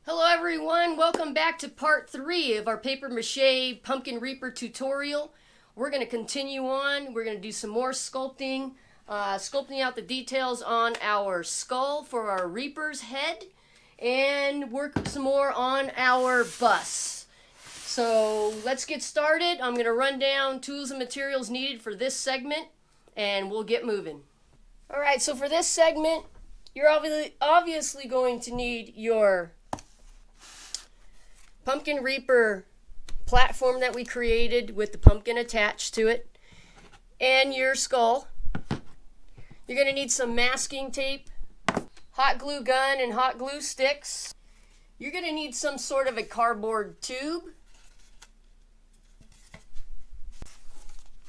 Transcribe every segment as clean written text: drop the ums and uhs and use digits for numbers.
Hello everyone, welcome back to part 3 of our paper mache pumpkin reaper tutorial. We're going to continue on. We're going to do some more sculpting, sculpting out the details on our skull for our reaper's head, and work some more on our bus. So let's get started. I'm going to run down tools and materials needed for this segment, and we'll get moving. Alright, so for this segment, you're obviously going to need your pumpkin reaper platform that we created with the pumpkin attached to it, and your skull. You're going to need some masking tape, hot glue gun and hot glue sticks. You're going to need some sort of a cardboard tube,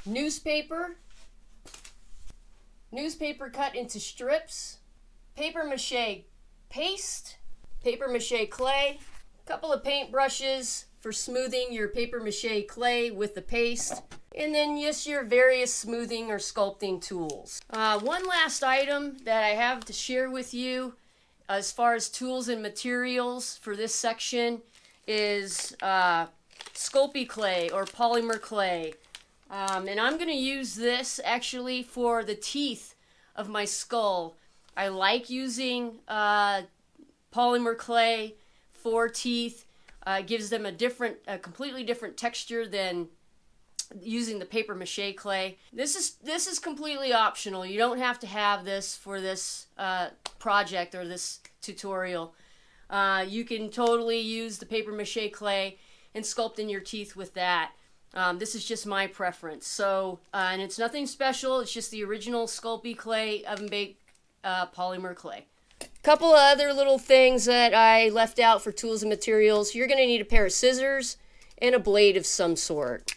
newspaper cut into strips, paper mache paste, paper mache clay, couple of paint brushes for smoothing your paper mache clay with the paste, and then just your various smoothing or sculpting tools. One last item that I have to share with you as far as tools and materials for this section is Sculpting clay or polymer clay. And I'm going to use this actually for the teeth of my skull. I like using polymer clay for teeth. Gives them a completely different texture than using the paper mache clay. This is completely optional. You don't have to have this for this project or this tutorial. You can totally use the paper mache clay and sculpt in your teeth with that. This is just my preference. So, and it's nothing special. It's just the original Sculpting clay oven baked polymer clay. Couple of other little things that I left out for tools and materials. You're going to need a pair of scissors and a blade of some sort.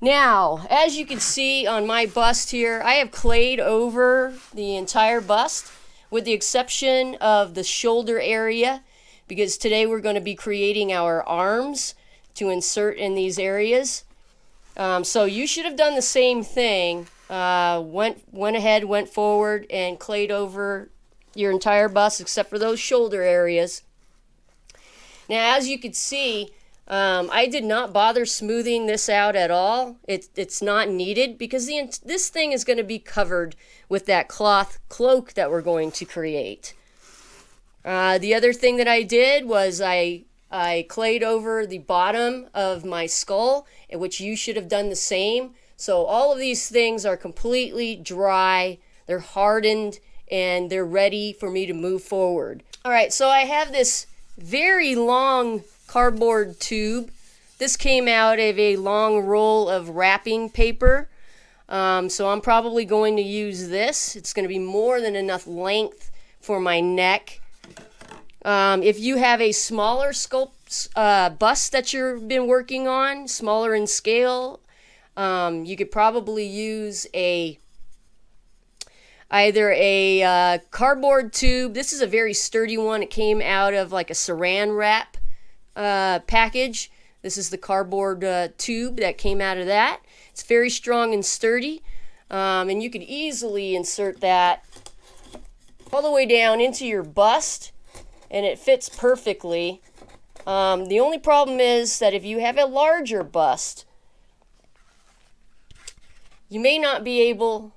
Now, as you can see on my bust here, I have clayed over the entire bust with the exception of the shoulder area, because today we're going to be creating our arms to insert in these areas. So you should have done the same thing. Went forward and clayed over your entire bust except for those shoulder areas. Now, as you can see, I did not bother smoothing this out at all. It's not needed because this thing is going to be covered with that cloth cloak that we're going to create. The other thing that I did was I clayed over the bottom of my skull, which you should have done the same. So all of these things are completely dry, they're hardened, and they're ready for me to move forward. All right, so I have this very long cardboard tube. This came out of a long roll of wrapping paper. So I'm probably going to use this. It's going to be more than enough length for my neck. If you have a smaller bust that you've been working on, smaller in scale, you could probably use either a cardboard tube. This is a very sturdy one. It came out of like a saran wrap package. This is the cardboard tube that came out of that. It's very strong and sturdy, and you could easily insert that all the way down into your bust, and it fits perfectly. The only problem is that if you have a larger bust, you may not be able.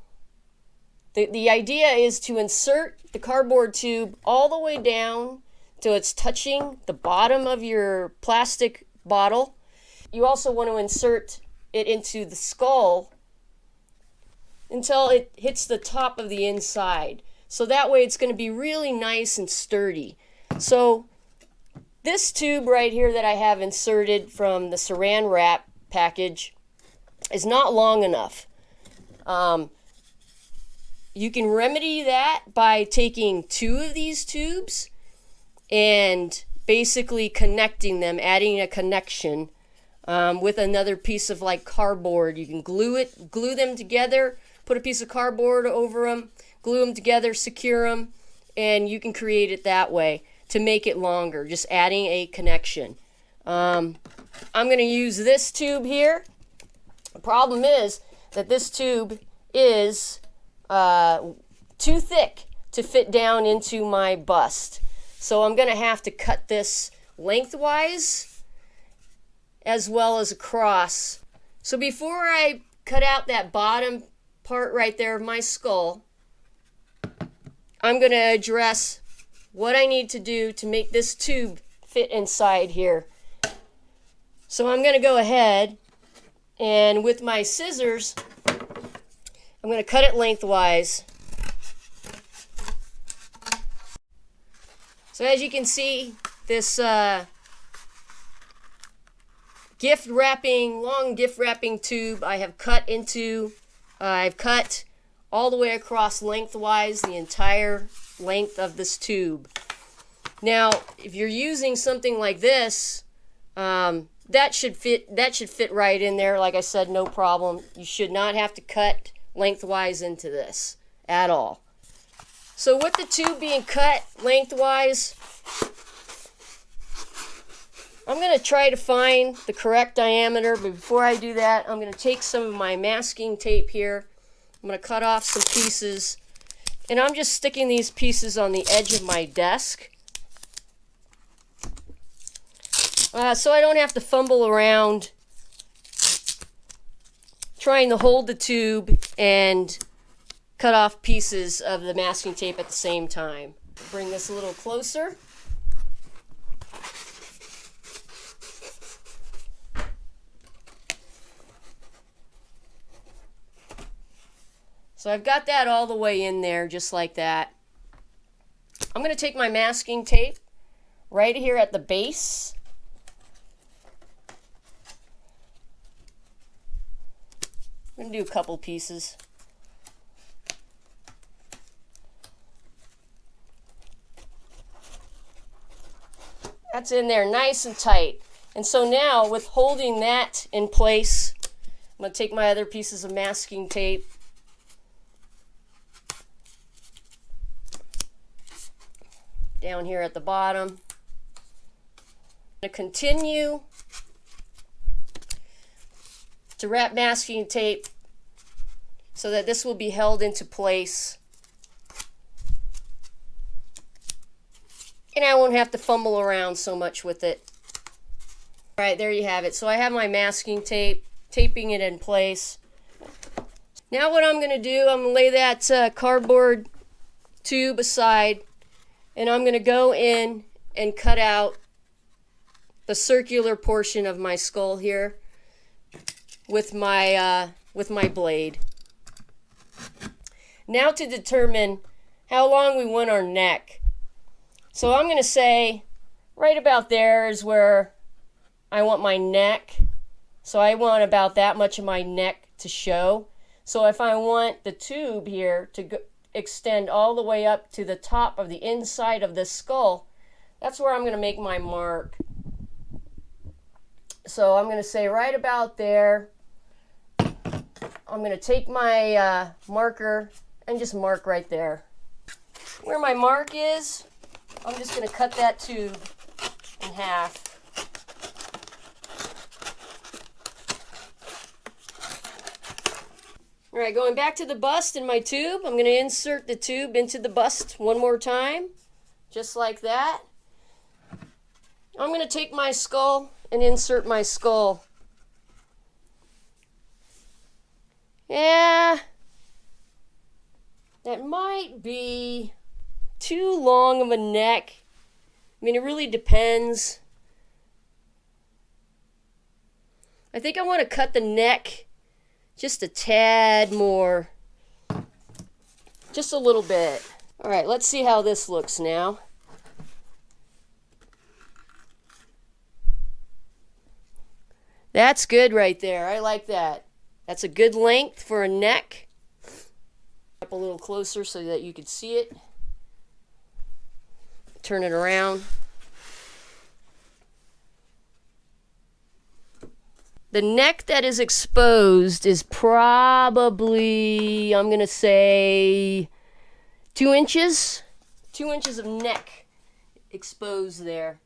The idea is to insert the cardboard tube all the way down till it's touching the bottom of your plastic bottle. You also want to insert it into the skull until it hits the top of the inside. So that way it's going to be really nice and sturdy. So this tube right here that I have inserted from the saran wrap package is not long enough. You can remedy that by taking 2 of these tubes and basically connecting them, adding a connection with another piece of like cardboard. You can glue them together, put a piece of cardboard over them, glue them together, secure them, and you can create it that way to make it longer, just adding a connection. I'm going to use this tube here. The problem is that this tube is too thick to fit down into my bust. So I'm going to have to cut this lengthwise as well as across. So before I cut out that bottom part right there of my skull, I'm going to address what I need to do to make this tube fit inside here. So I'm going to go ahead and with my scissors, I'm going to cut it lengthwise. So as you can see, this long gift wrapping tube I have cut into, I've cut all the way across lengthwise the entire length of this tube. Now, if you're using something like this, that should fit right in there. Like I said, no problem. You should not have to cut lengthwise into this at all. So with the tube being cut lengthwise, I'm going to try to find the correct diameter, but before I do that, I'm going to take some of my masking tape here. I'm going to cut off some pieces, and I'm just sticking these pieces on the edge of my desk so I don't have to fumble around trying to hold the tube and cut off pieces of the masking tape at the same time. Bring this a little closer. So I've got that all the way in there just like that. I'm going to take my masking tape right here at the base. I'm going to do a couple pieces. That's in there nice and tight. And so now with holding that in place, I'm going to take my other pieces of masking tape. Down here at the bottom. I'm going to continue to wrap masking tape so that this will be held into place. And I won't have to fumble around so much with it. All right, there you have it. So I have my masking tape, taping it in place. Now what I'm going to do, I'm going to lay that cardboard tube aside, and I'm going to go in and cut out the circular portion of my skull here with my blade. Now to determine how long we want our neck. So I'm going to say right about there is where I want my neck. So I want about that much of my neck to show. So if I want the tube here to extend all the way up to the top of the inside of this skull, that's where I'm going to make my mark. So I'm going to say right about there. I'm going to take my marker and just mark right there. Where my mark is, I'm just going to cut that tube in half. All right, going back to the bust in my tube, I'm going to insert the tube into the bust one more time, just like that. I'm going to take my skull and insert my skull. Yeah, that might be too long of a neck. I mean, it really depends. I think I want to cut the neck just a tad more. Just a little bit. All right, let's see how this looks now. That's good right there. I like that. That's a good length for a neck. Up a little closer so that you can see it. Turn it around. The neck that is exposed is probably, I'm going to say, 2 inches. 2 inches of neck exposed there.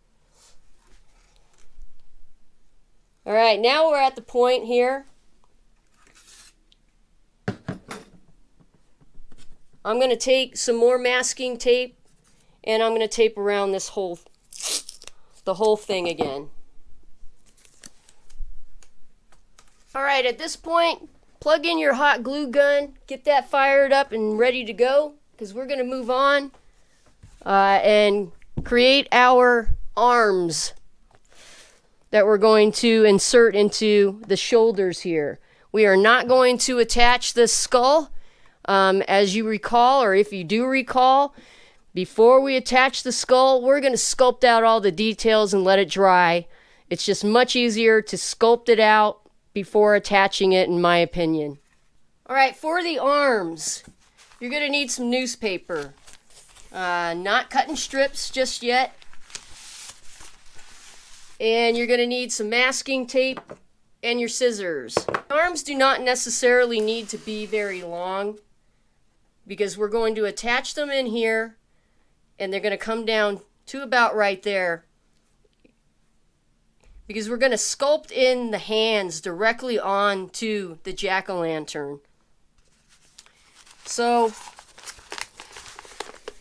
All right, now we're at the point here. I'm going to take some more masking tape And I'm going to tape around the whole thing again. Alright, at this point, plug in your hot glue gun, get that fired up and ready to go, because we're going to move on and create our arms that we're going to insert into the shoulders here. We are not going to attach the skull. As you recall, or if you do recall, before we attach the skull, we're going to sculpt out all the details and let it dry. It's just much easier to sculpt it out before attaching it, in my opinion. Alright, for the arms, you're going to need some newspaper. Not cut in strips just yet. And you're going to need some masking tape and your scissors. Arms do not necessarily need to be very long, because we're going to attach them in here and they're going to come down to about right there, because we're going to sculpt in the hands directly onto the jack-o'-lantern. So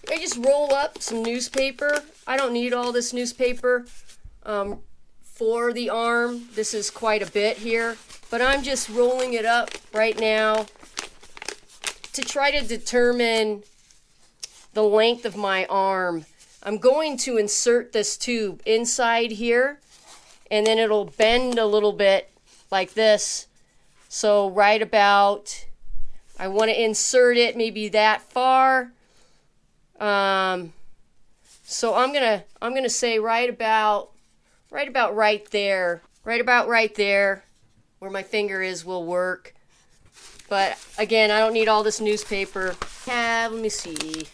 I just roll up some newspaper. I don't need all this newspaper for the arm. This is quite a bit here, but I'm just rolling it up right now to try to determine the length of my arm. I'm going to insert this tube inside here, and then it'll bend a little bit like this. So right about, I want to insert it maybe that far. So I'm gonna say right about right there, where my finger is will work. But again, I don't need all this newspaper. Let me see.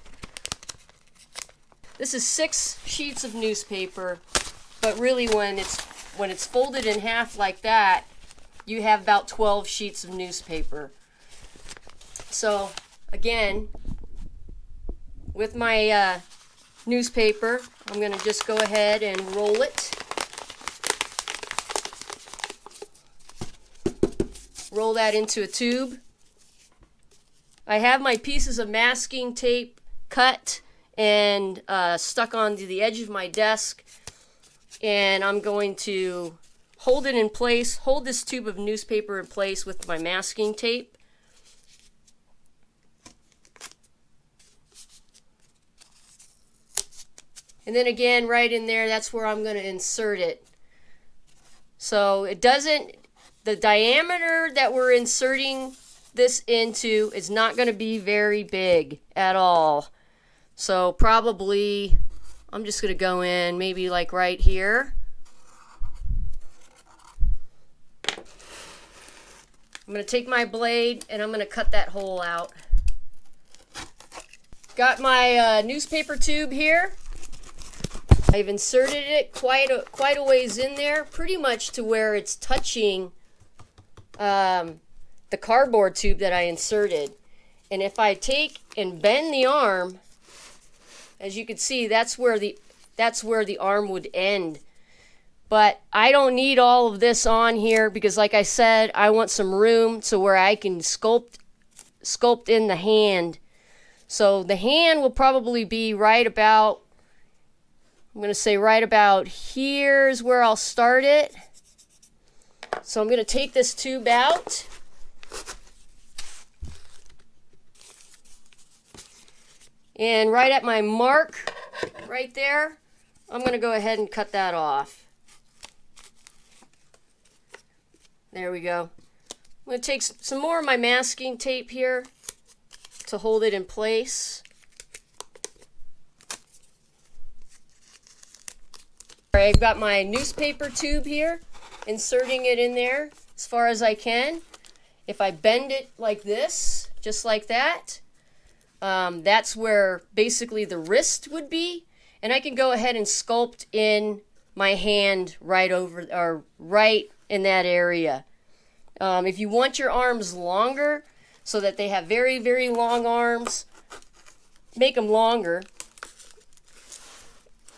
This is 6 sheets of newspaper, but really when it's folded in half like that, you have about 12 sheets of newspaper. So again, with my newspaper, I'm going to just go ahead and roll it. Roll that into a tube. I have my pieces of masking tape cut and stuck onto the edge of my desk, and I'm going to hold it in place, hold this tube of newspaper in place with my masking tape. And then again, right in there, that's where I'm going to insert it. So it doesn't, the diameter that we're inserting this into is not going to be very big at all. So probably, I'm just going to go in maybe like right here. I'm going to take my blade and I'm going to cut that hole out. Got my newspaper tube here. I've inserted it quite a ways in there, pretty much to where it's touching the cardboard tube that I inserted. And if I take and bend the arm, as you can see, that's where the arm would end. But I don't need all of this on here because, like I said, I want some room to where I can sculpt in the hand. So the hand will probably be right about, I'm going to say right about here is where I'll start it. So I'm going to take this tube out. And right at my mark, right there, I'm going to go ahead and cut that off. There we go. I'm going to take some more of my masking tape here to hold it in place. All right, I've got my newspaper tube here, inserting it in there as far as I can. If I bend it like this, just like that, that's where basically the wrist would be, and I can go ahead and sculpt in my hand right over, or right in that area. If you want your arms longer so that they have very, very long arms, make them longer.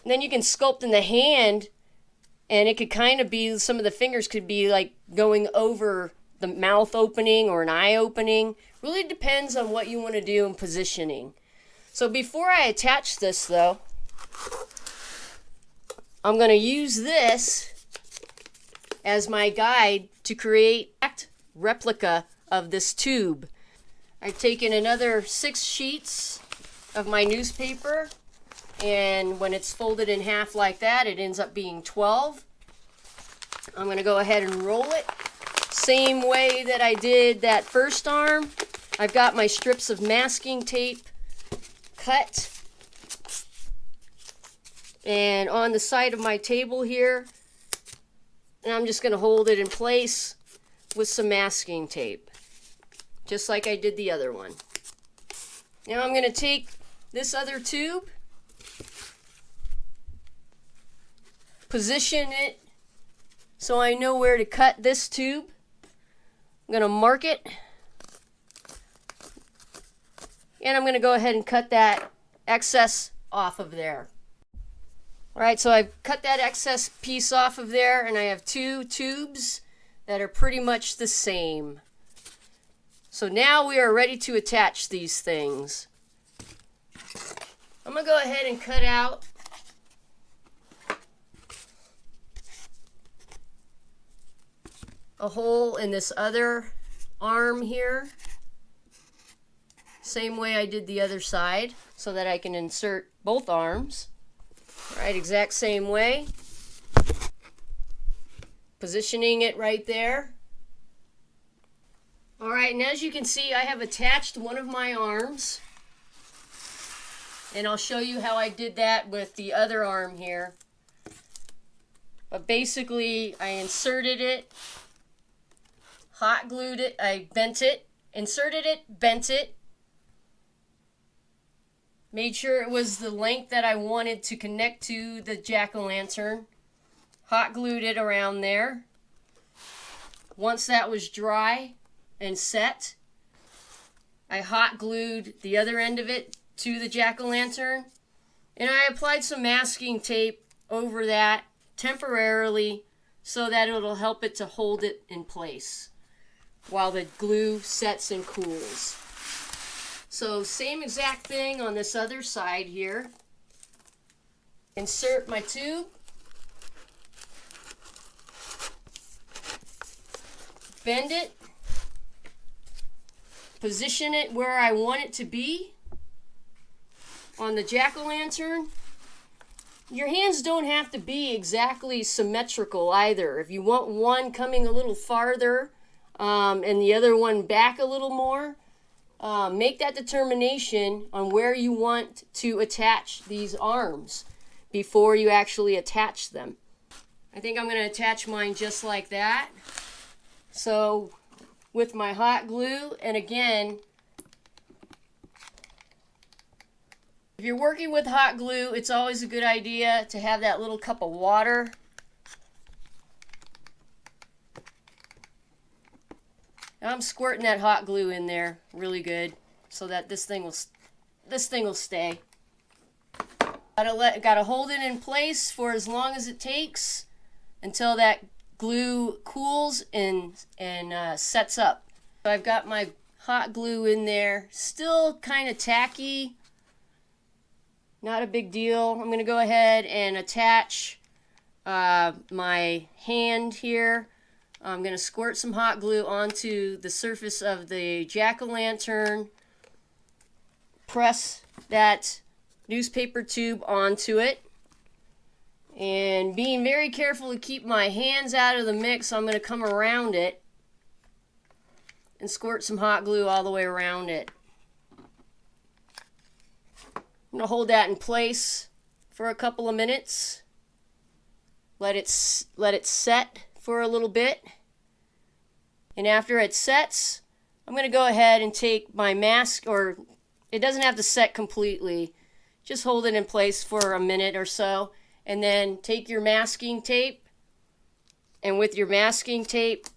And then you can sculpt in the hand, and it could kind of be, some of the fingers could be like going over the mouth opening or an eye opening. Really depends on what you want to do in positioning. So before I attach this though, I'm going to use this as my guide to create a replica of this tube. I've taken another 6 sheets of my newspaper, and when it's folded in half like that, it ends up being 12. I'm going to go ahead and roll it. Same way that I did that first arm. I've got my strips of masking tape cut. And on the side of my table here, and I'm just going to hold it in place with some masking tape, just like I did the other one. Now I'm going to take this other tube, position it so I know where to cut this tube. I'm going to mark it, and I'm going to go ahead and cut that excess off of there. Alright, so I've cut that excess piece off of there, and I have 2 tubes that are pretty much the same. So now we are ready to attach these things. I'm going to go ahead and cut out a hole in this other arm here. Same way I did the other side, so that I can insert both arms. Right, exact same way. Positioning it right there. Alright, and as you can see, I have attached one of my arms. And I'll show you how I did that with the other arm here. But basically, I inserted it, hot glued it, I bent it, inserted it, bent it, made sure it was the length that I wanted to connect to the jack-o'-lantern. Hot glued it around there. Once that was dry and set, I hot glued the other end of it to the jack-o'-lantern. And I applied some masking tape over that temporarily so that it'll help it to hold it in place while the glue sets and cools. So same exact thing on this other side here. Insert my tube. Bend it. Position it where I want it to be on the jack-o'-lantern. Your hands don't have to be exactly symmetrical either. If you want one coming a little farther and the other one back a little more, make that determination on where you want to attach these arms before you actually attach them. I think I'm going to attach mine just like that. So with my hot glue, and again, if you're working with hot glue, it's always a good idea to have that little cup of water. I'm squirting that hot glue in there really good so that this thing will stay. Gotta hold it in place for as long as it takes until that glue cools and sets up. So I've got my hot glue in there, still kind of tacky, not a big deal. I'm gonna go ahead and attach my hand here. I'm going to squirt some hot glue onto the surface of the jack-o'-lantern, press that newspaper tube onto it, and being very careful to keep my hands out of the mix, I'm going to come around it and squirt some hot glue all the way around it. I'm going to hold that in place for a couple of minutes, let it set for a little bit, and after it sets, I'm going to go ahead and take my mask, or it doesn't have to set completely, just hold it in place for a minute or so, and then take your masking tape, and with your masking tape,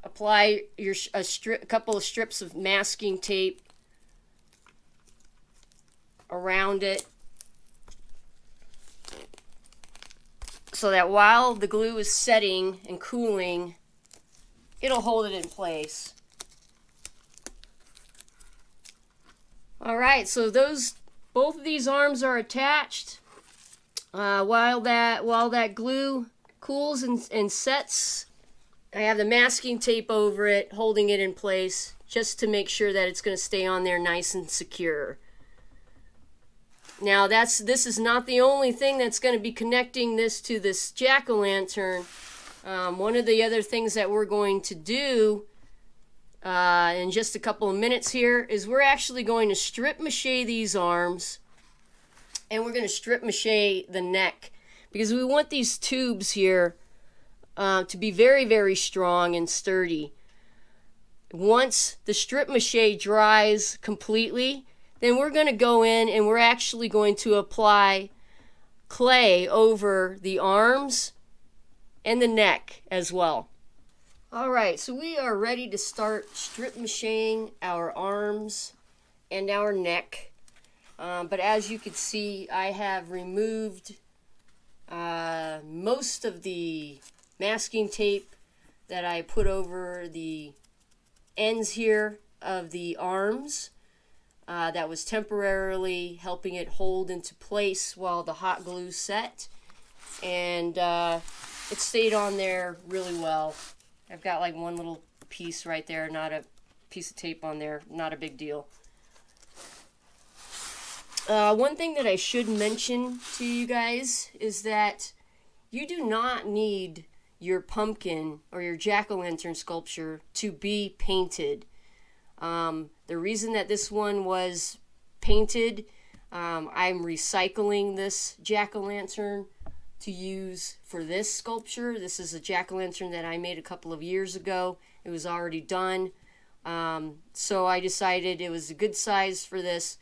apply a couple of strips of masking tape around it, so that while the glue is setting and cooling, it'll hold it in place. Alright, so those Both of these arms are attached. While that glue cools and sets, I have the masking tape over it, holding it in place, just to make sure that it's going to stay on there nice and secure. Now this is not the only thing that's going to be connecting this to this jack-o'-lantern. One of the other things that we're going to do in just a couple of minutes here is we're actually going to strip mache these arms, and we're going to strip mache the neck, because we want these tubes here to be very, very strong and sturdy. Once the strip mache dries completely, then we're going to go in and we're actually going to apply clay over the arms and the neck as well. Alright, so we are ready to start strip machining our arms and our neck. But as you can see, I have removed most of the masking tape that I put over the ends here of the arms. That was temporarily helping it hold into place while the hot glue set, and it stayed on there really well. I've got like one little piece right there, not a piece of tape on there, not a big deal. One thing that I should mention to you guys is that you do not need your pumpkin or your jack-o'-lantern sculpture to be painted. The reason that this one was painted, I'm recycling this jack-o'-lantern to use for this sculpture. This is a jack-o'-lantern that I made a couple of years ago. It was already done. So I decided it was a good size for this,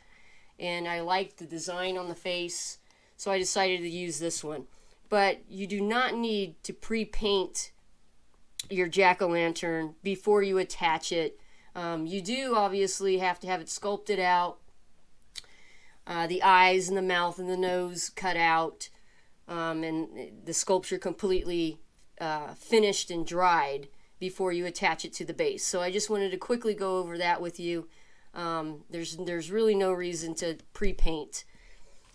and I liked the design on the face, so I decided to use this one. But you do not need to pre-paint your jack-o'-lantern before you attach it. You do obviously have to have it sculpted out, the eyes and the mouth and the nose cut out, and the sculpture completely finished and dried before you attach it to the base. So I just wanted to quickly go over that with you. There's really no reason to pre-paint.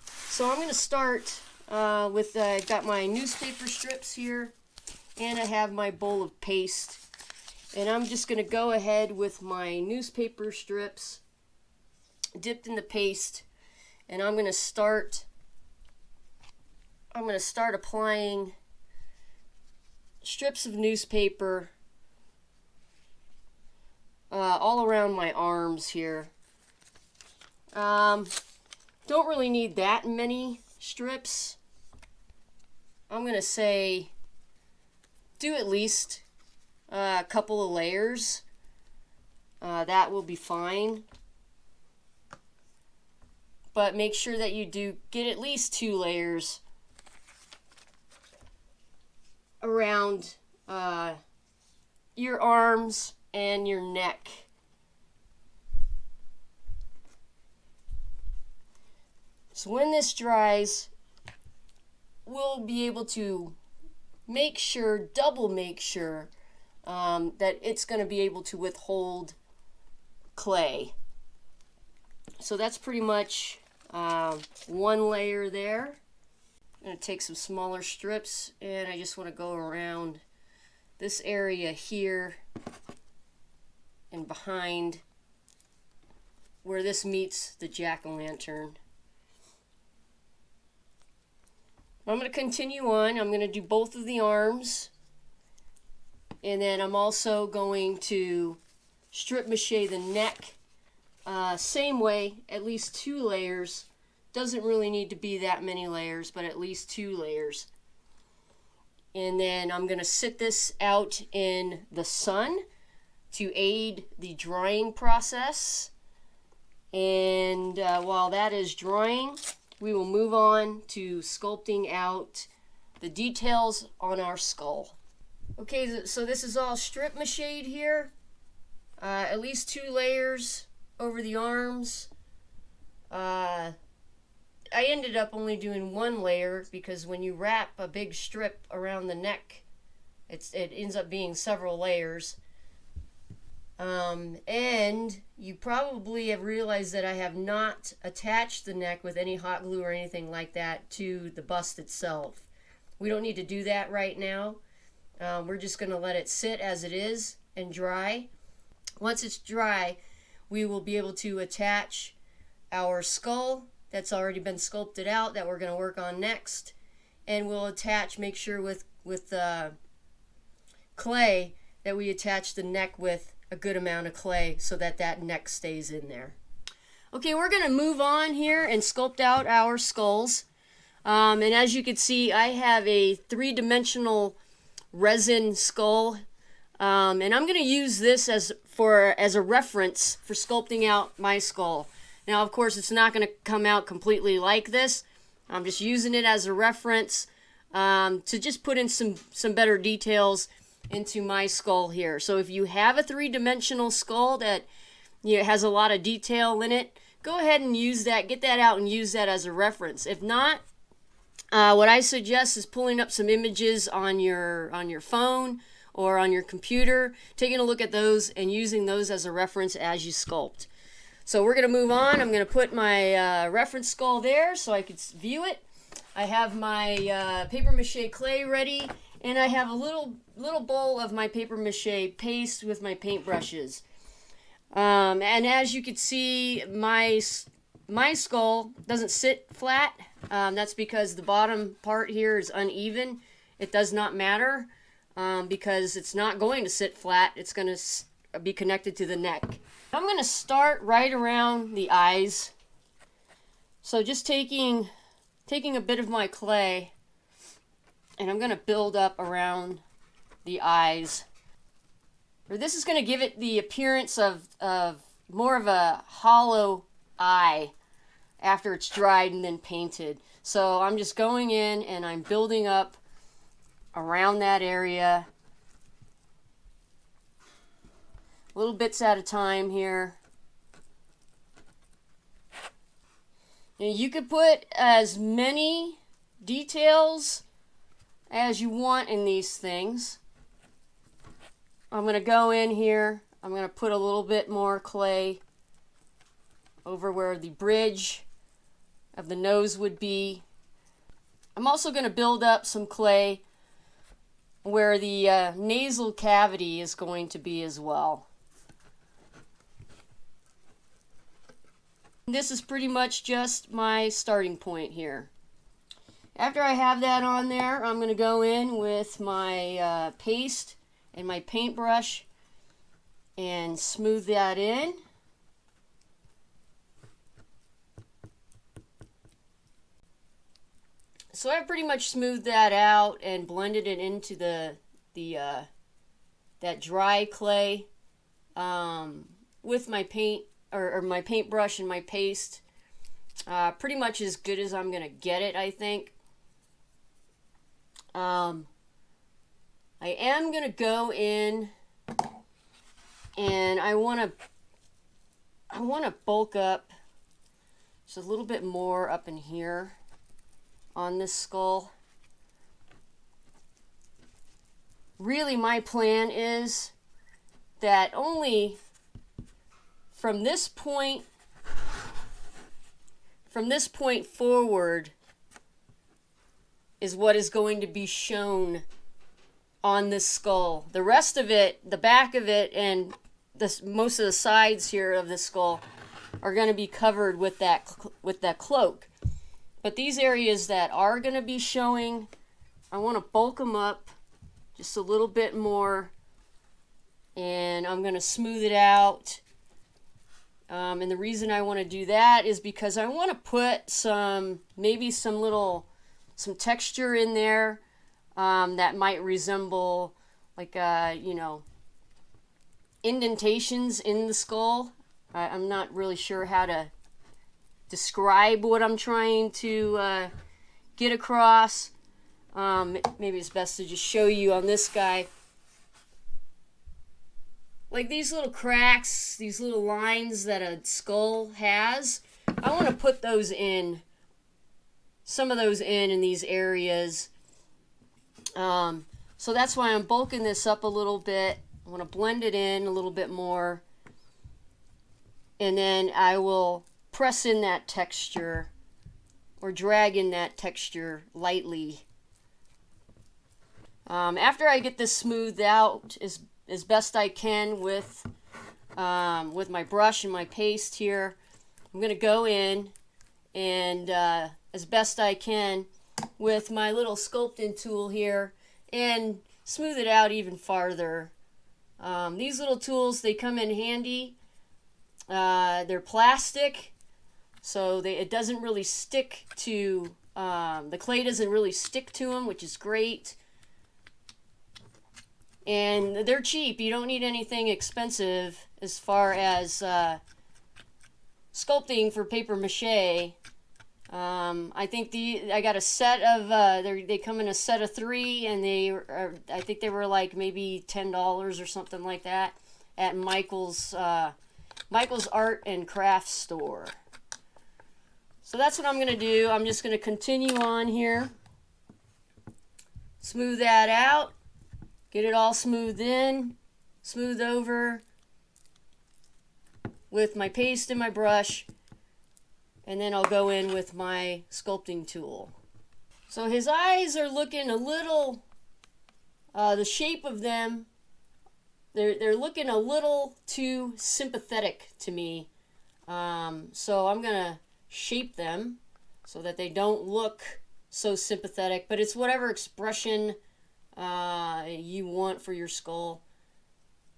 So I'm going to start with, I've got my newspaper strips here, and I have my bowl of paste. And I'm just going to go ahead with my newspaper strips dipped in the paste, and I'm going to start applying strips of newspaper all around my arms here. Don't really need that many strips. I'm going to say do at least a couple of layers. That will be fine. But make sure that you do get at least 2 layers around your arms and your neck. So when this dries, we'll be able to double make sure that it's going to be able to withhold clay. So that's pretty much 1 layer there. I'm going to take some smaller strips, and I just want to go around this area here and behind where this meets the jack-o'-lantern. I'm going to continue on. I'm going to do both of the arms, and then I'm also going to strip mache the neck. Same way, at least 2 layers. Doesn't really need to be that many layers, but at least 2 layers. And then I'm going to sit this out in the sun to aid the drying process. And while that is drying, we will move on to sculpting out the details on our skull. Okay, so this is all strip mached here. At least 2 layers over the arms. I ended up only doing 1 layer because when you wrap a big strip around the neck, it ends up being several layers. And you probably have realized that I have not attached the neck with any hot glue or anything like that to the bust itself. We don't need to do that right now. We're just going to let it sit as it is and dry. Once it's dry, we will be able to attach our skull that's already been sculpted out that we're going to work on next. And we'll attach, make sure with clay that we attach the neck with a good amount of clay so that that neck stays in there. Okay, we're going to move on here and sculpt out our skulls. And as you can see, I have a three-dimensional resin skull. And I'm going to use this as a reference for sculpting out my skull. Now, of course, it's not going to come out completely like this. I'm just using it as a reference to just put in some better details into my skull here. So if you have a three-dimensional skull that has a lot of detail in it, go ahead and use that, get that out and use that as a reference. If not, what I suggest is pulling up some images on your phone or on your computer, taking a look at those and using those as a reference as you sculpt. So we're going to move on. I'm going to put my reference skull there so I could view it. I have my paper mache clay ready, and I have a little bowl of my paper mache paste with my paintbrushes. And as you can see, my skull doesn't sit flat. That's because the bottom part here is uneven. It does not matter because it's not going to sit flat. It's going to be connected to the neck. I'm going to start right around the eyes. So just taking a bit of my clay, and I'm going to build up around the eyes. This is going to give it the appearance of more of a hollow eye after it's dried and then painted. So I'm just going in and I'm building up around that area, little bits at a time here. And you could put as many details as you want in these things. I'm going to go in here. I'm going to put a little bit more clay over where the bridge of the nose would be. I'm also going to build up some clay where the nasal cavity is going to be as well. This is pretty much just my starting point here. After I have that on there, I'm going to go in with my paste and my paintbrush and smooth that in. So I pretty much smoothed that out and blended it into that dry clay with my paint or my paintbrush and my paste. Pretty much as good as I'm gonna get it, I think. I am gonna go in and I wanna bulk up just a little bit more up in here on this skull. Really, my plan is that only from this point forward is what is going to be shown on this skull. The rest of it, the back of it, and most of the sides here of the skull are going to be covered with that cloak. But these areas that are going to be showing, I want to bulk them up just a little bit more, and I'm going to smooth it out. And the reason I want to do that is because I want to put maybe some texture in there that might resemble like indentations in the skull. I'm not really sure how to describe what I'm trying to get across. Maybe it's best to just show you on this guy. Like these little cracks, these little lines that a skull has, I want to put those in, some of those in these areas. So that's why I'm bulking this up a little bit. I want to blend it in a little bit more, and then I will press in that texture or drag in that texture lightly. After I get this smoothed out as best I can with my brush and my paste here, I'm going to go in and as best I can with my little sculpting tool here and smooth it out even farther. These little tools, they come in handy. They're plastic, so it doesn't really stick to, the clay doesn't really stick to them, which is great. And they're cheap. You don't need anything expensive as far as sculpting for paper mache. I think I got a set of, they come in a set of 3, and I think they were like maybe $10 or something like that at Michael's Art and Craft Store. So that's what I'm going to do. I'm just going to continue on here. Smooth that out. Get it all smoothed in, smooth over with my paste and my brush, and then I'll go in with my sculpting tool. So his eyes are looking a little, the shape of them, they're looking a little too sympathetic to me. So I'm gonna shape them so that they don't look so sympathetic, but it's whatever expression you want for your skull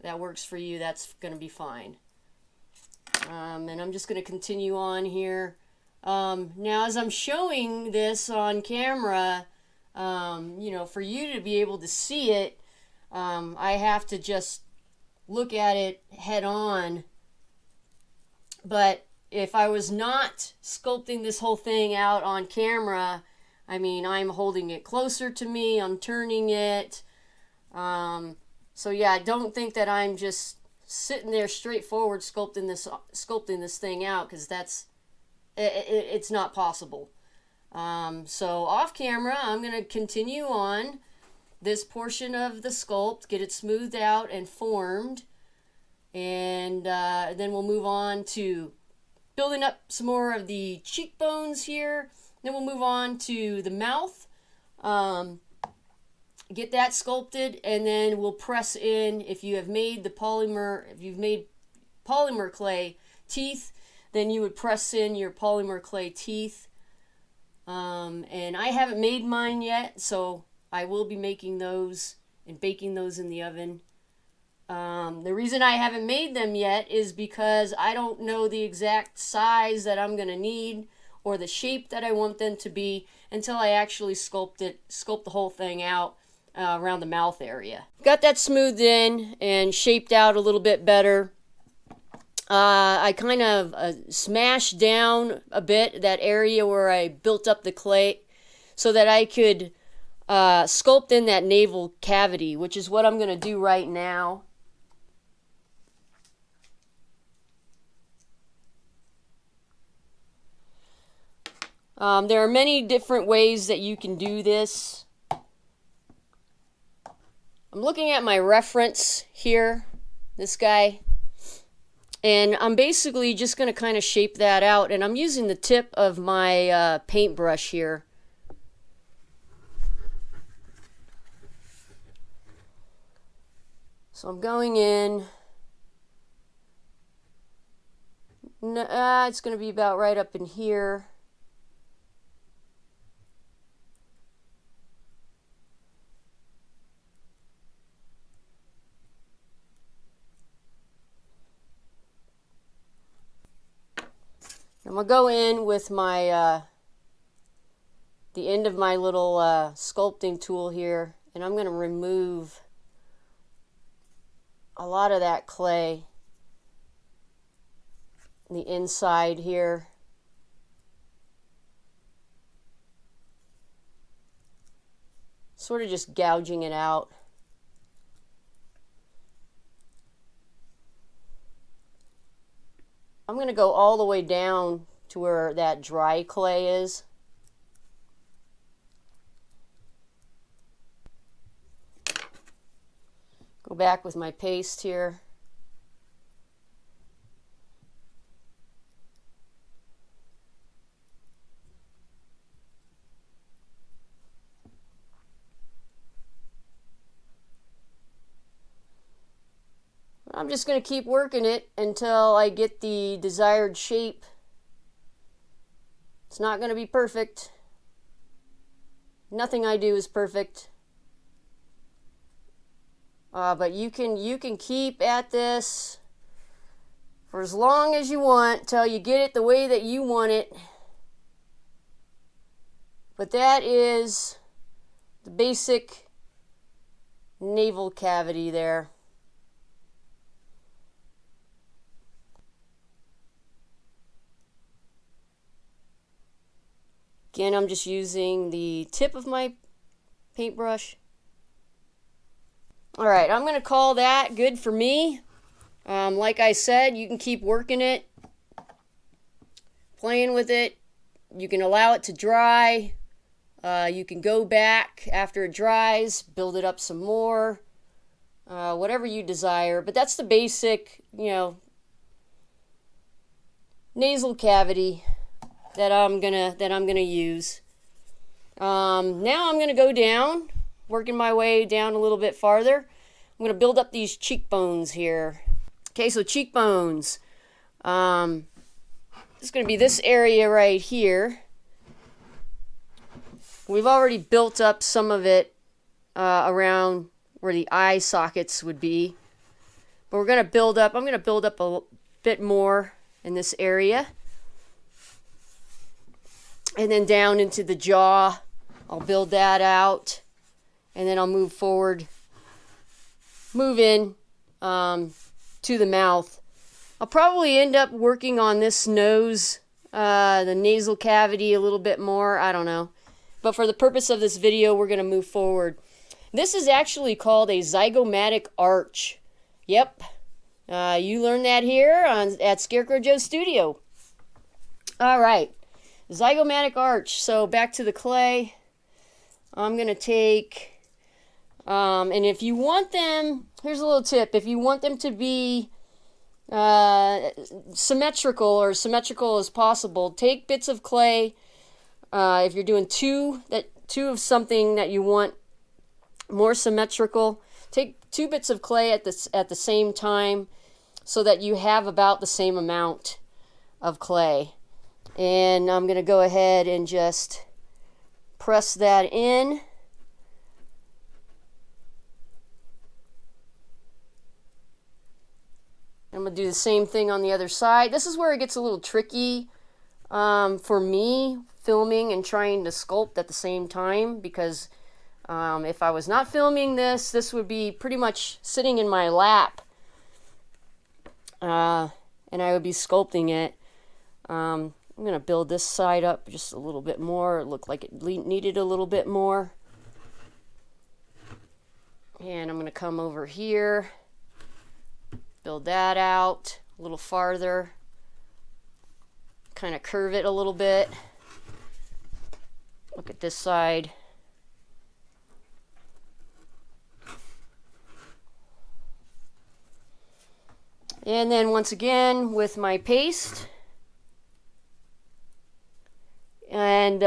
that works for you. That's gonna be fine. And I'm just gonna continue on here. Now as I'm showing this on camera, you know, for you to be able to see it, I have to just look at it head on. But if I was not sculpting this whole thing out on camera, I mean, I'm holding it closer to me, I'm turning it. So yeah, I don't think that I'm just sitting there straightforward sculpting this thing out, because it's not possible. So off camera, I'm going to continue on this portion of the sculpt, get it smoothed out and formed, and then we'll move on to building up some more of the cheekbones here. Then we'll move on to the mouth, get that sculpted, and then we'll press in. If you have made the polymer, if you've made polymer clay teeth, then you would press in your polymer clay teeth. And I haven't made mine yet, so I will be making those and baking those in the oven. The reason I haven't made them yet is because I don't know the exact size that I'm going to need or the shape that I want them to be until I actually sculpt the whole thing out around the mouth area. Got that smoothed in and shaped out a little bit better. I kind of smashed down a bit that area where I built up the clay so that I could sculpt in that navel cavity, which is what I'm going to do right now. There are many different ways that you can do this. I'm looking at my reference here, this guy, and I'm basically just going to kind of shape that out, and I'm using the tip of my paintbrush here. So I'm going in. It's going to be about right up in here. I'm going to go in with my, the end of my little sculpting tool here, and I'm going to remove a lot of that clay, the inside here. Sort of just gouging it out. I'm going to go all the way down to where that dry clay is. Go back with my paste here. I'm just going to keep working it until I get the desired shape. It's not going to be perfect. Nothing I do is perfect. But you can keep at this for as long as you want till you get it the way that you want it. But that is the basic navel cavity there. Again, I'm just using the tip of my paintbrush. All right, I'm going to call that good for me. Like I said, you can keep working it, playing with it. You can allow it to dry. You can go back after it dries, build it up some more, whatever you desire. But that's the basic, nasal cavity that I'm gonna use. Now I'm gonna go down, working my way down a little bit farther. I'm gonna build up these cheekbones here. Okay, so cheekbones. It's gonna be this area right here. We've already built up some of it around where the eye sockets would be, but I'm gonna build up a bit more in this area. And then down into the jaw, I'll build that out, and then I'll move in to the mouth. I'll probably end up working on this nose, the nasal cavity a little bit more, I don't know. But for the purpose of this video, we're going to move forward. This is actually called a zygomatic arch. Yep, you learned that here at Scarecrow Joe's studio. All right. Zygomatic arch. So back to the clay. I'm going to take, and if you want them, here's a little tip. If you want them to be symmetrical or symmetrical as possible, take bits of clay. If you're doing two of something that you want more symmetrical, take 2 bits of clay at the same time so that you have about the same amount of clay. And I'm going to go ahead and just press that in. I'm going to do the same thing on the other side. This is where it gets a little tricky for me, filming and trying to sculpt at the same time, because if I was not filming this would be pretty much sitting in my lap, and I would be sculpting it. I'm going to build this side up just a little bit more. It looked like it needed a little bit more. And I'm going to come over here, build that out a little farther, kind of curve it a little bit. Look at this side. And then once again with my paste, and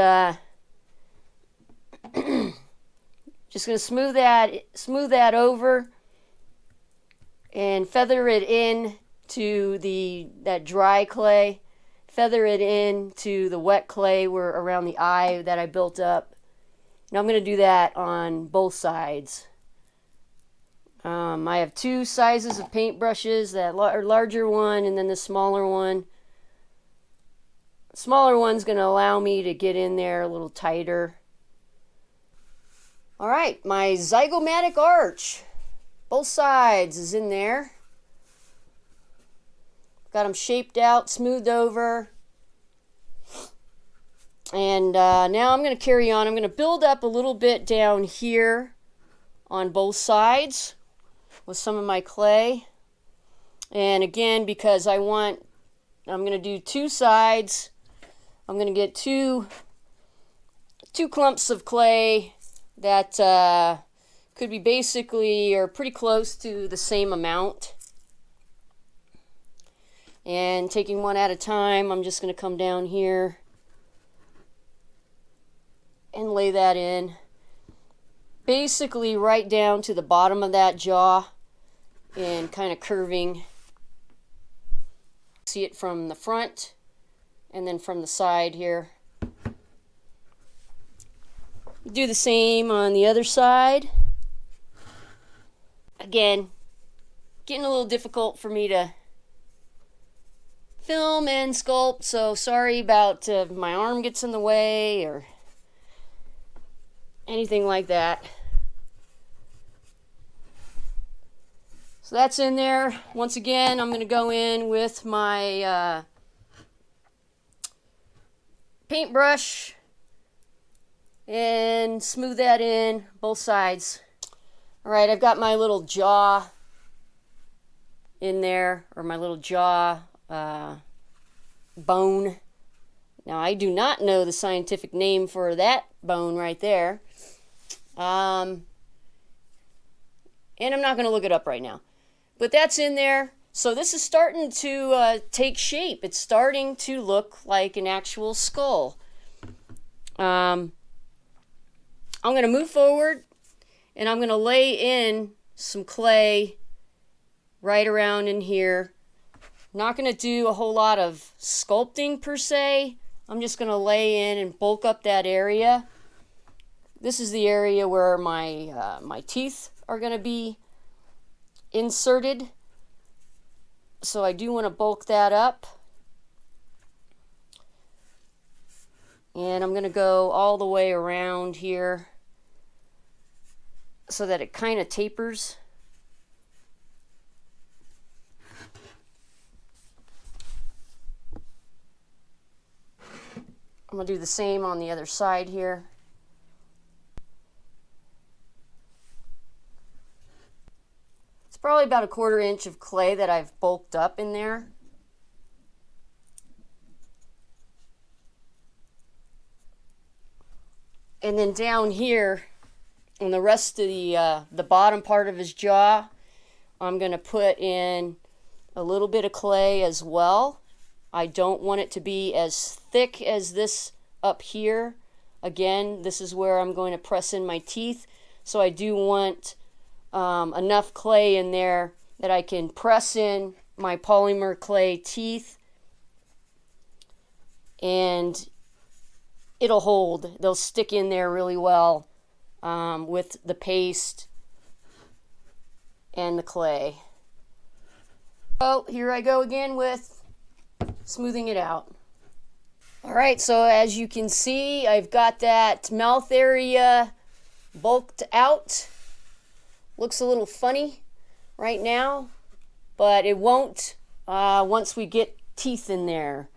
just going to smooth that over and feather it in to that dry clay. Feather it in to the wet clay around the eye that I built up. Now I'm going to do that on both sides. I have 2 sizes of paintbrushes, that larger one and then the smaller one. The smaller one's going to allow me to get in there a little tighter. All right, my zygomatic arch, both sides is in there. Got them shaped out, smoothed over. And now I'm going to carry on. I'm going to build up a little bit down here on both sides with some of my clay. And again, because I'm going to do 2 sides, I'm going to get two clumps of clay that Could be basically or pretty close to the same amount. And taking one at a time, I'm just going to come down here and lay that in. Basically right down to the bottom of that jaw and kind of curving. See it from the front and then from the side here. Do the same on the other side. Again, getting a little difficult for me to film and sculpt, so sorry about my arm gets in the way or anything like that. So that's in there. Once again, I'm going to go in with my paintbrush and smooth that in both sides. Alright, I've got my little jaw in there, or my little jaw bone. Now, I do not know the scientific name for that bone right there. And I'm not going to look it up right now. But that's in there. So this is starting to take shape. It's starting to look like an actual skull. I'm going to move forward and I'm going to lay in some clay right around in here. Not going to do a whole lot of sculpting per se. I'm just going to lay in and bulk up that area. This is the area where my teeth are going to be inserted. So I do want to bulk that up. And I'm going to go all the way around here so that it kind of tapers. I'm going to do the same on the other side here. It's probably about 1/4 inch of clay that I've bulked up in there. And then down here on the rest of the bottom part of his jaw, I'm going to put in a little bit of clay as well. I don't want it to be as thick as this up here. Again, this is where I'm going to press in my teeth. So I do want enough clay in there that I can press in my polymer clay teeth and it'll hold. They'll stick in there really well with the paste and the clay. Oh, here I go again with smoothing it out. Alright, so as you can see, I've got that mouth area bulked out. Looks a little funny right now, but it won't once we get teeth in there.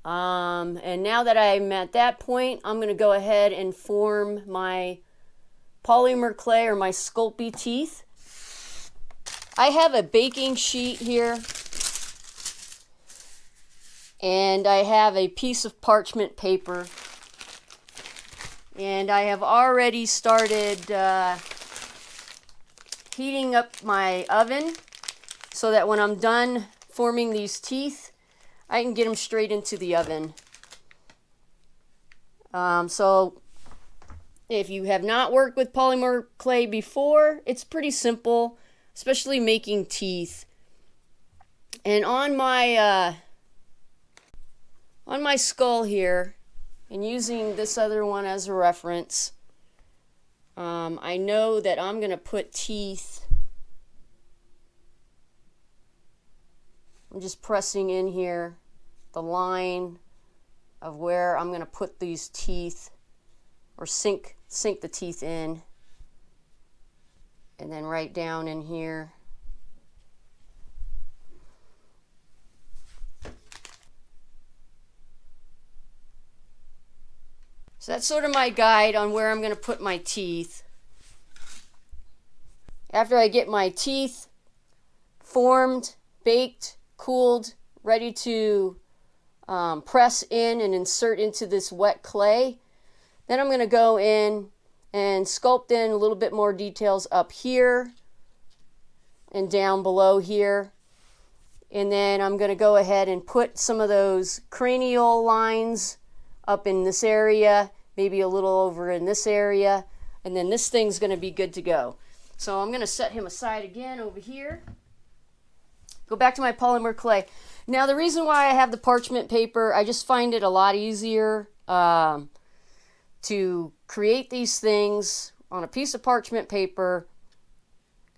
And now that I'm at that point, I'm going to go ahead and form my polymer clay or my Sculpey teeth. I have a baking sheet here. And I have a piece of parchment paper. And I have already started heating up my oven so that when I'm done forming these teeth, I can get them straight into the oven. So if you have not worked with polymer clay before, it's pretty simple, especially making teeth. And on my skull here, and using this other one as a reference, I know that I'm going to put teeth. I'm just pressing in here the line of where I'm going to put these teeth, or sink the teeth in, and then right down in here. So that's sort of my guide on where I'm going to put my teeth. After I get my teeth formed, baked, cooled, ready to press in and insert into this wet clay, then I'm going to go in and sculpt in a little bit more details up here and down below here. And then I'm going to go ahead and put some of those cranial lines up in this area, maybe a little over in this area, and then this thing's going to be good to go. So I'm going to set him aside again over here. Go back to my polymer clay. Now the reason why I have the parchment paper, I just find it a lot easier to create these things on a piece of parchment paper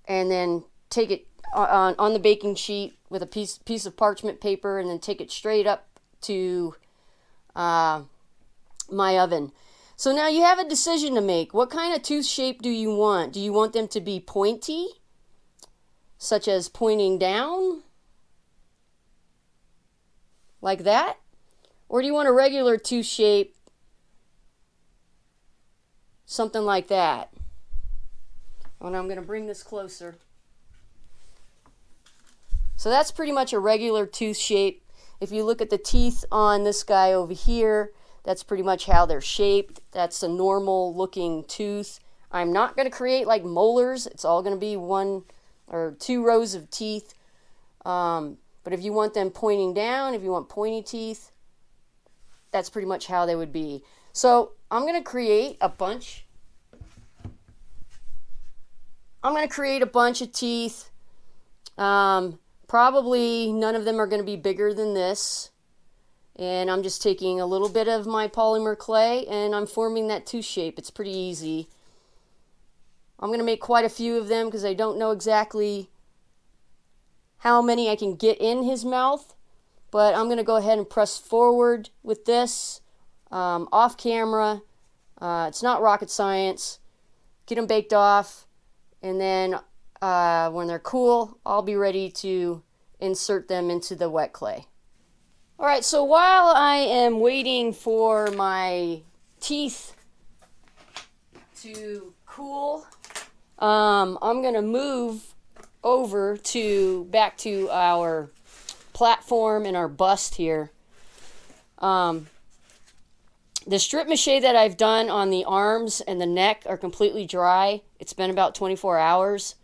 and then take it on the baking sheet with a piece of parchment paper and then take it straight up to my oven. So now you have a decision to make. What kind of tooth shape do you want? Do you want them to be pointy, such as pointing down, like that? Or do you want a regular tooth shape, something like that? And I'm going to bring this closer. So that's pretty much a regular tooth shape. If you look at the teeth on this guy over here, that's pretty much how they're shaped. That's a normal looking tooth. I'm not going to create like molars. It's all going to be one or two rows of teeth. But if you want them pointing down, if you want pointy teeth, that's pretty much how they would be. So I'm going to create a bunch. I'm going to create a bunch of teeth. Probably none of them are going to be bigger than this. And I'm just taking a little bit of my polymer clay and I'm forming that tooth shape. It's pretty easy. I'm going to make quite a few of them because I don't know exactly how many I can get in his mouth. But I'm going to go ahead and press forward with this off camera. It's not rocket science. Get them baked off. And then when they're cool, I'll be ready to insert them into the wet clay. All right, so while I am waiting for my teeth to cool, I'm going to move over back to our platform and our bust here. The strip mache that I've done on the arms and the neck are completely dry. It's been about 24 hours,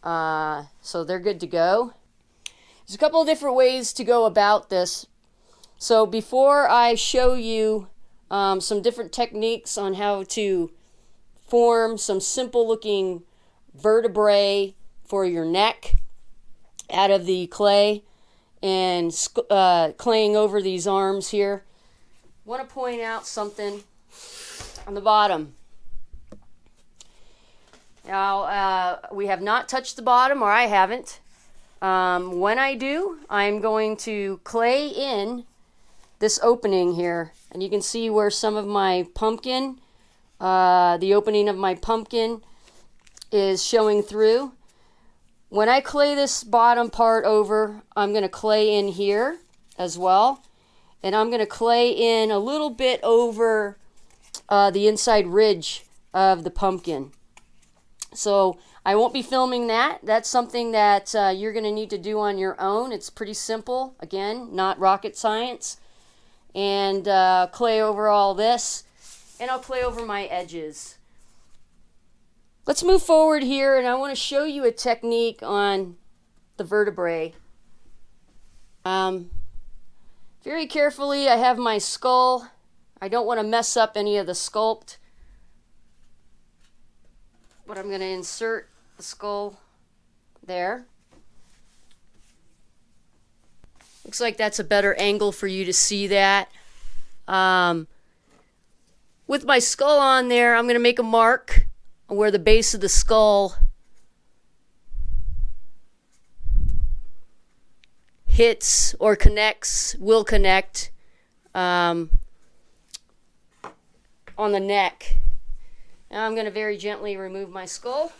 so they're good to go. There's a couple of different ways to go about this. So before I show you some different techniques on how to form some simple looking vertebrae for your neck out of the clay and claying over these arms here, I want to point out something on the bottom. Now, we have not touched the bottom, or I haven't. When I do, I'm going to clay in this opening here, and you can see where some of my pumpkin, the opening of my pumpkin is showing through. When I clay this bottom part over, I'm going to clay in here as well, and I'm going to clay in a little bit over the inside ridge of the pumpkin. So I won't be filming that. That's something that you're going to need to do on your own. It's pretty simple. Again, not rocket science. And clay over all this, and I'll clay over my edges. Let's move forward here, and I want to show you a technique on the vertebrae. Very carefully, I have my skull. I don't want to mess up any of the sculpt, but I'm going to insert the skull there. Looks like that's a better angle for you to see that. With my skull on there, I'm going to make a mark where the base of the skull hits or will connect on the neck. Now I'm going to very gently remove my skull.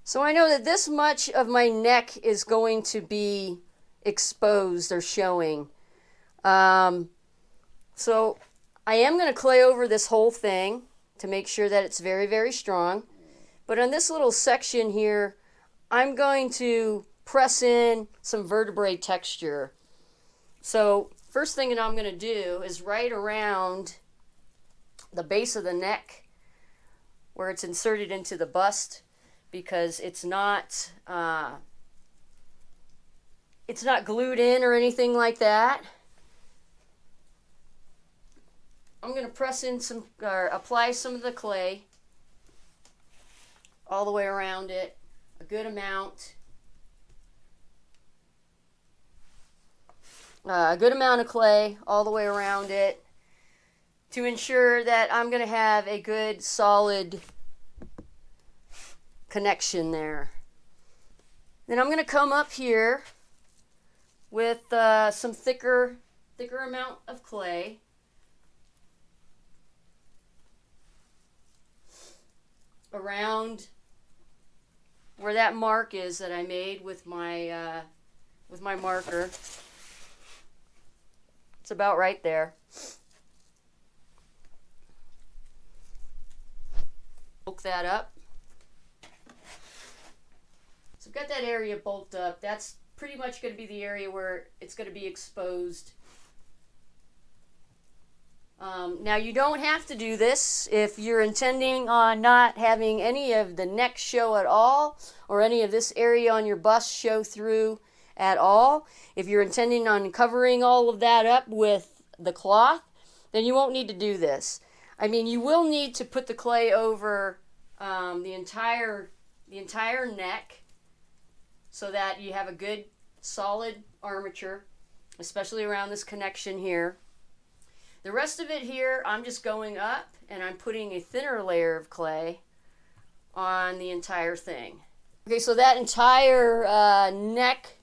So I know that this much of my neck is going to be exposed or showing. So I am going to clay over this whole thing to make sure that it's very, very strong. But on this little section here, I'm going to press in some vertebrae texture. So first thing that I'm going to do is right around the base of the neck, where it's inserted into the bust, because it's not glued in or anything like that. I'm going to press in some, or apply some of the clay all the way around it, a good amount. A good amount of clay all the way around it to ensure that I'm going to have a good solid connection there. Then I'm going to come up here with some thicker amount of clay. Around where that mark is that I made with my marker. It's about right there. Bulk that up. So I've got that area bulked up. That's pretty much going to be the area where it's going to be exposed. Now you don't have to do this if you're intending on not having any of the neck show at all, or any of this area on your bust show through at all. If you're intending on covering all of that up with the cloth, then you won't need to do this. I mean, you will need to put the clay over the entire neck so that you have a good solid armature, especially around this connection here. The rest of it here, I'm just going up and I'm putting a thinner layer of clay on the entire thing. Okay, so that entire neck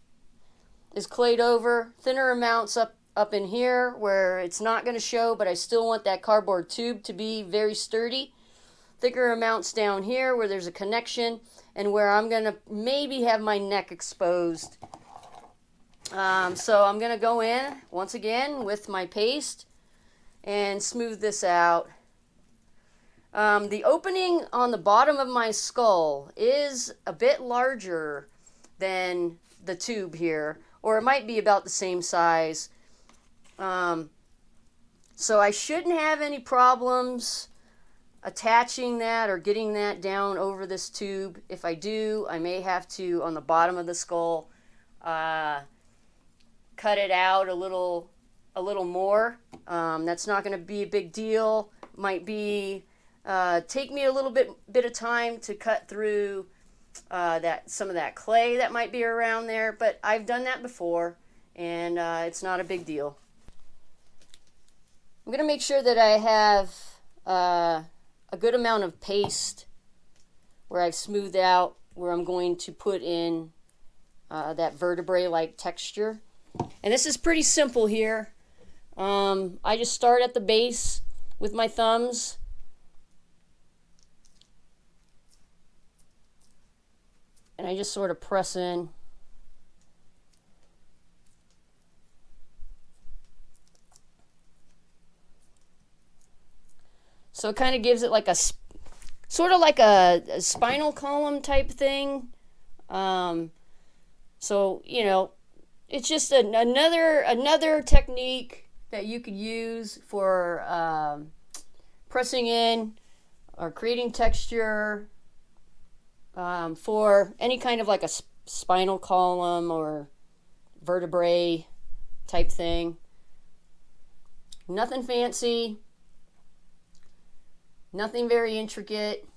is clayed over. Thinner amounts up in here where it's not going to show, but I still want that cardboard tube to be very sturdy. Thicker amounts down here where there's a connection and where I'm going to maybe have my neck exposed. So I'm going to go in once again with my paste and smooth this out. The opening on the bottom of my skull is a bit larger than the tube here, or it might be about the same size. So I shouldn't have any problems attaching that or getting that down over this tube. If I do, I may have to, on the bottom of the skull, cut it out a little more. That's not going to be a big deal. Might be take me a little bit of time to cut through some of that clay that might be around there, but I've done that before, and it's not a big deal. I'm going to make sure that I have a good amount of paste where I've smoothed out where I'm going to put in that vertebrae-like texture. And this is pretty simple here. I just start at the base with my thumbs. And I just sort of press in. So it kind of gives it like a, sort of like a spinal column type thing. So, you know, it's just another technique that you could use for pressing in or creating texture for any kind of like a spinal column or vertebrae type thing. Nothing fancy, nothing very intricate.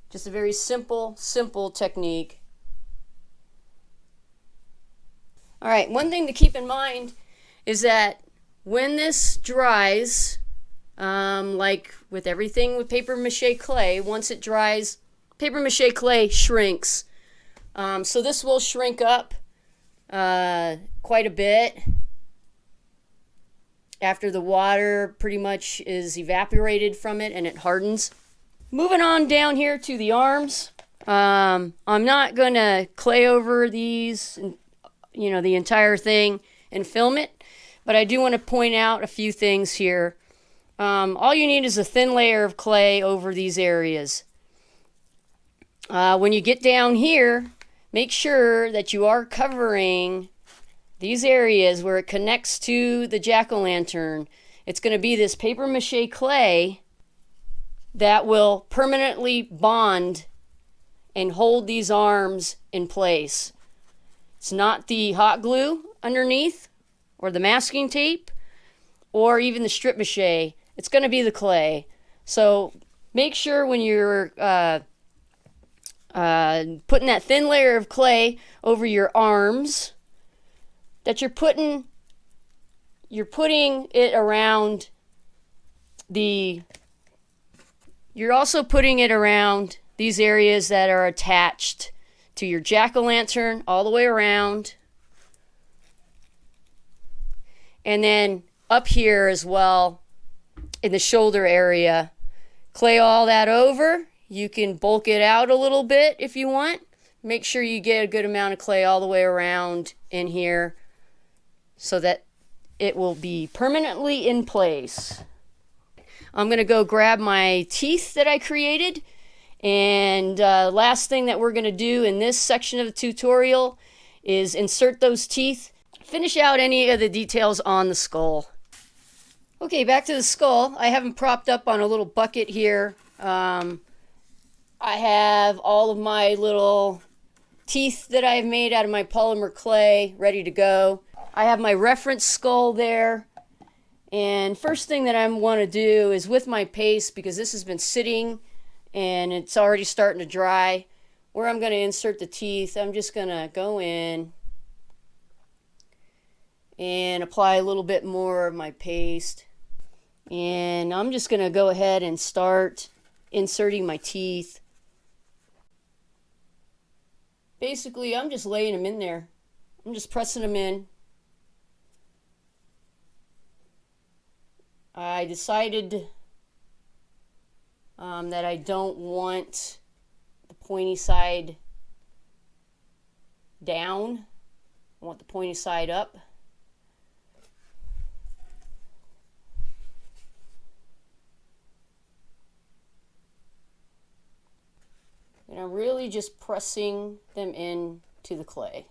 Just a very simple technique. All right, one thing to keep in mind is that when this dries, like with everything with paper mache clay, once it dries, paper mache clay shrinks. So this will shrink up quite a bit after the water pretty much is evaporated from it and it hardens. Moving on down here to the arms, I'm not going to clay over these, you know, the entire thing and film it, but I do want to point out a few things here. All you need is a thin layer of clay over these areas. When you get down here, make sure that you are covering these areas where it connects to the jack-o'-lantern, it's going to be this paper mache clay that will permanently bond and hold these arms in place. It's not the hot glue underneath or the masking tape or even the strip mache. It's going to be the clay. So make sure when you're putting that thin layer of clay over your arms that you're putting it around you're also putting it around these areas that are attached to your jack-o'-lantern all the way around. And then up here as well in the shoulder area. Clay all that over. You can bulk it out a little bit if you want. Make sure you get a good amount of clay all the way around in here so that it will be permanently in place. I'm going to go grab my teeth that I created. And last thing that we're going to do in this section of the tutorial is insert those teeth. Finish out any of the details on the skull. Okay, back to the skull. I have them propped up on a little bucket here. I have all of my little teeth that I've made out of my polymer clay ready to go. I have my reference skull there. And first thing that I want to do is with my paste, because this has been sitting and it's already starting to dry, where I'm going to insert the teeth, I'm just going to go in and apply a little bit more of my paste. And I'm just going to go ahead and start inserting my teeth. Basically, I'm just laying them in there. I'm just pressing them in. I decided that I don't want the pointy side down. I want the pointy side up. And I'm really just pressing them in to the clay.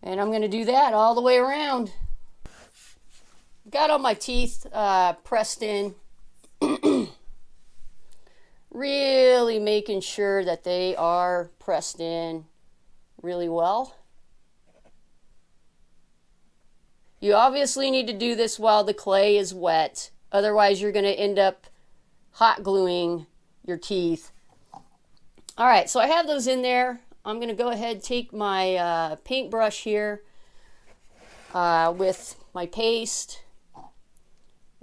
And I'm going to do that all the way around. Got all my teeth pressed in. Really making sure that they are pressed in really well. You obviously need to do this while the clay is wet. Otherwise, you're going to end up hot gluing your teeth. All right, so I have those in there. I'm going to go ahead and take my paintbrush here with my paste.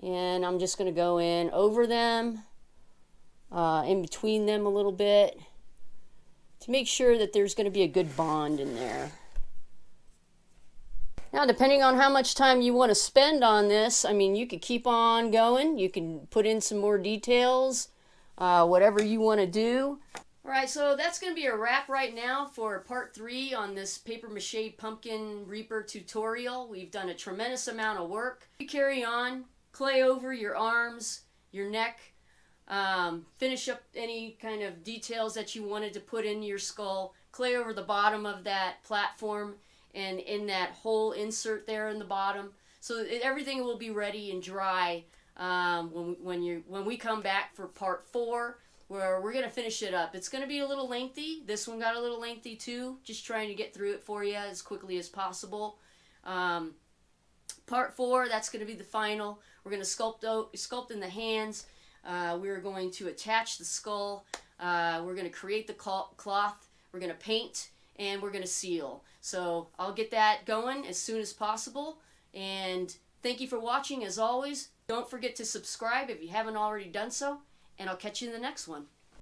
And I'm just going to go in over them, in between them a little bit, to make sure that there's going to be a good bond in there. Now, depending on how much time you want to spend on this, I mean, you could keep on going. You can put in some more details, whatever you want to do. All right, so that's going to be a wrap right now for part 3 on this paper mache pumpkin reaper tutorial. We've done a tremendous amount of work. You carry on, clay over your arms, your neck, finish up any kind of details that you wanted to put in your skull, clay over the bottom of that platform and in that hole insert there in the bottom. So everything will be ready and dry when we come back for part 4. Where we're going to finish it up. It's going to be a little lengthy. This one got a little lengthy too. Just trying to get through it for you as quickly as possible. Part 4, that's going to be the final. We're going to sculpt in the hands. We're going to attach the skull. We're going to create the cloth. We're going to paint. And we're going to seal. So I'll get that going as soon as possible. And thank you for watching as always. Don't forget to subscribe if you haven't already done so. And I'll catch you in the next one.